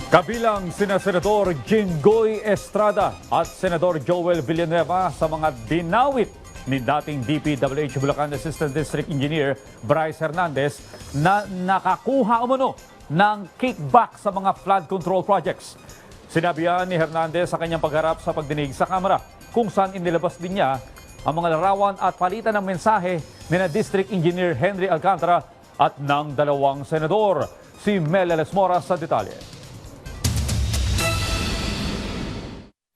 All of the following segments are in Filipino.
Kabilang sina Senador Jinggoy Estrada at Senador Joel Villanueva sa mga dinawit ni dating DPWH Bulacan Assistant District Engineer Bryce Hernandez na nakakuha umano ng kickback sa mga flood control projects. Sinabi yan ni Hernandez sa kanyang pagharap sa pagdinig sa Kamara kung saan inilabas din niya ang mga larawan at palitan ng mensahe ni na District Engineer Henry Alcantara at ng dalawang senador. Si Mel Lesmora sa detalye.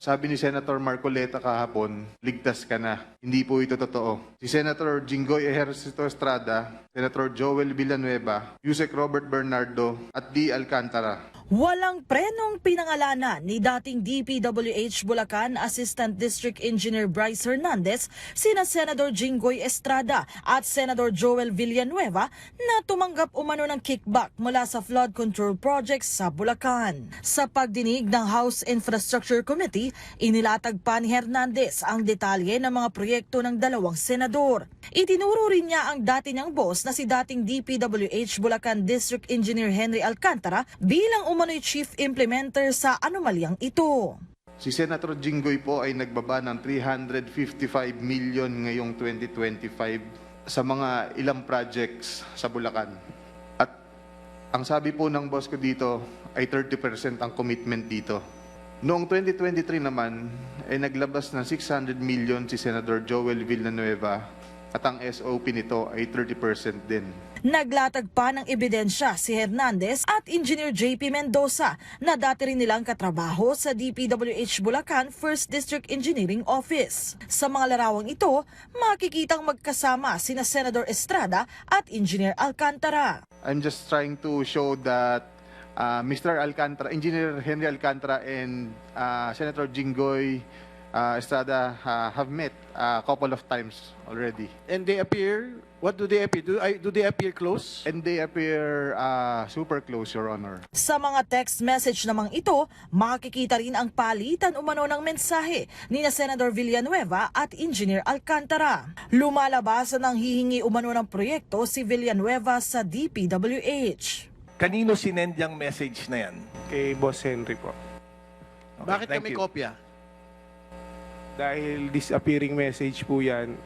Sabi ni Senator Marcoleta kahapon, ligtas ka na. Hindi po ito totoo. Si Senator Jinggoy Ejercito Estrada, Senator Joel Villanueva, Yusek Robert Bernardo at D. Alcantara. Walang prenong pinangalanan ni dating DPWH Bulacan Assistant District Engineer Bryce Hernandez, sina Senador Jinggoy Estrada at Senador Joel Villanueva na tumanggap umano ng kickback mula sa flood control projects sa Bulacan. Sa pagdinig ng House Infrastructure Committee, inilatag pa ni Hernandez ang detalye ng mga proyekto ng dalawang senador. Itinuro rin niya ang dati niyang boss na si dating DPWH Bulacan District Engineer Henry Alcantara bilang umano'y chief implementer sa anomalyang ito. Si Senator Jinggoy po ay nagbaba ng 355 million ngayong 2025 sa mga ilang projects sa Bulacan. At ang sabi po ng boss ko dito ay 30% ang commitment dito. Noong 2023 naman ay naglabas ng 600 million si Senator Joel Villanueva at ang SOP nito ay 30% din. Naglatag pa ng ebidensya si Hernandez at Engineer JP Mendoza na dati rin nilang katrabaho sa DPWH Bulacan 1st District Engineering Office. Sa mga larawang ito, makikitang magkasama sina Senador Estrada at Engineer Alcantara. I'm just trying to show that Mr. Alcantara, Engineer Henry Alcantara and Senator Jinggoy Estrada have met a couple of times already. And they appear, what do they appear? Do they appear close? And they appear super close, Your Honor. Sa mga text message namang ito, makikita rin ang palitan umano ng mensahe ni na Senador Villanueva at Engineer Alcantara. Lumalabas na hihingi umano ng proyekto si Villanueva sa DPWH. Kanino sinend yung message na yan? Kay Boss Henry po. Okay, Bakit thank kami you. kopya? Dahil disappearing message po yan,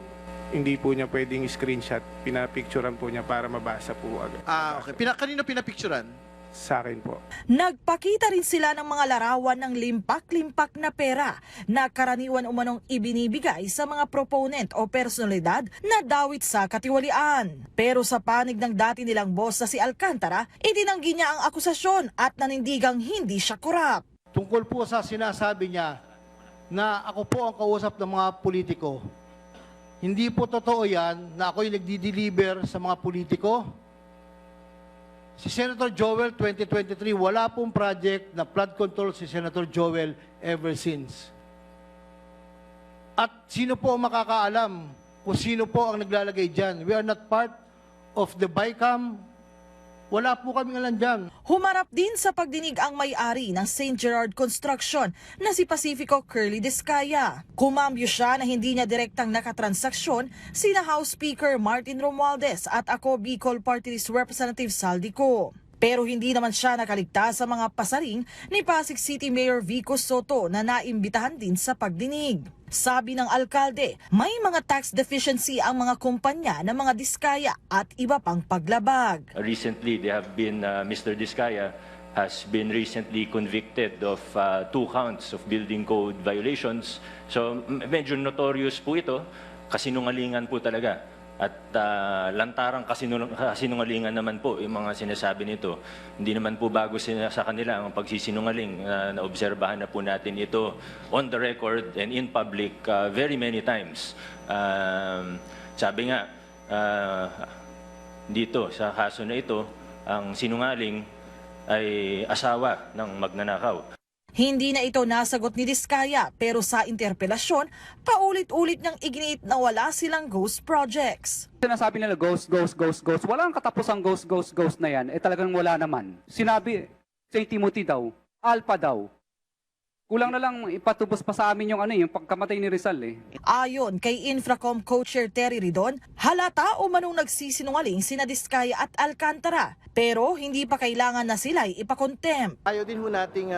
hindi po niya pwedeng screenshot. Pinapicturean po niya para mabasa po agad. Okay. Kanino pinapicturan? Sa akin po. Nagpakita rin sila ng mga larawan ng limpak-limpak na pera na karaniwan umanong ibinibigay sa mga proponent o personalidad na dawit sa katiwalian. Pero sa panig ng dati nilang boss na si Alcantara, itinanggi niya ang akusasyon at nanindigang hindi siya korap. Tungkol po sa sinasabi niya na ako po ang kausap ng mga politiko. Hindi po totoo yan na ako'y nagdi-deliver sa mga politiko. Si Senator Joel 2023, wala pong project na flood control si Senator Joel ever since. At sino po ang makakaalam kung sino po ang naglalagay dyan? We are not part of the BICAM. Wala po kaming alam dyan. Humarap din sa pagdinig ang may-ari ng St. Gerard Construction na si Pacifico Curly Discaya. Kumambyo siya na hindi niya direktang nakatransaksyon sina House Speaker Martin Romualdez at ako Bicol Party List Representative Saldico. Pero hindi naman siya nakaligtas sa mga pasaring ni Pasig City Mayor Vico Soto na naimbitahan din sa pagdinig. Sabi ng alkalde, may mga tax deficiency ang mga kumpanya ng mga diskaya at iba pang paglabag. Recently, Mr. Diskaya has been recently convicted of 2 counts of building code violations. So medyo notorious po ito, kasinungalingan po talaga. At lantarang kasinungalingan naman po yung mga sinasabi nito. Hindi naman po bago sa kanila ang pagsisinungaling. Naobserbahan na po natin ito on the record and in public very many times. Sabi nga, dito sa kaso na ito, ang sinungaling ay asawa ng magnanakaw. Hindi na ito nasagot ni Diskaya pero sa interpelasyon, paulit-ulit niyang iginiit na wala silang ghost projects. Sinasabi nila ghost, ghost, ghost, ghost. Walang katapusang ghost, ghost, ghost na yan. Talagang wala naman. Sinabi, St. Timothy daw, Alpha daw. Kulang na lang ipatubos pa sa amin yung yung pagkamatay ni Rizal eh. Ayon kay Infracom Co-Chair Terry Ridon, halata o manong nagsisinungaling sina Diskaya at Alcantara, pero hindi pa kailangan na sila'y ipakontempt. Ayaw din ho nating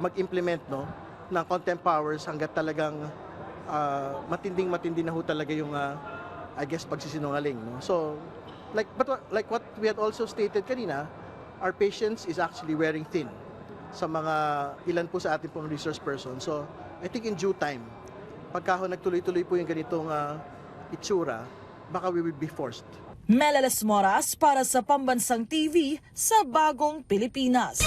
mag-implement ng contempt powers hanggat talagang matinding-matindi na ho talaga yung I guess pagsisinungaling. No? So, like what we had also stated kanina, our patience is actually wearing thin sa mga ilan po sa ating pong resource person. So, I think in due time, pagka ho nagtuloy-tuloy po yung ganitong itsura, baka we will be forced. Melalas Moras para sa Pambansang TV sa Bagong Pilipinas.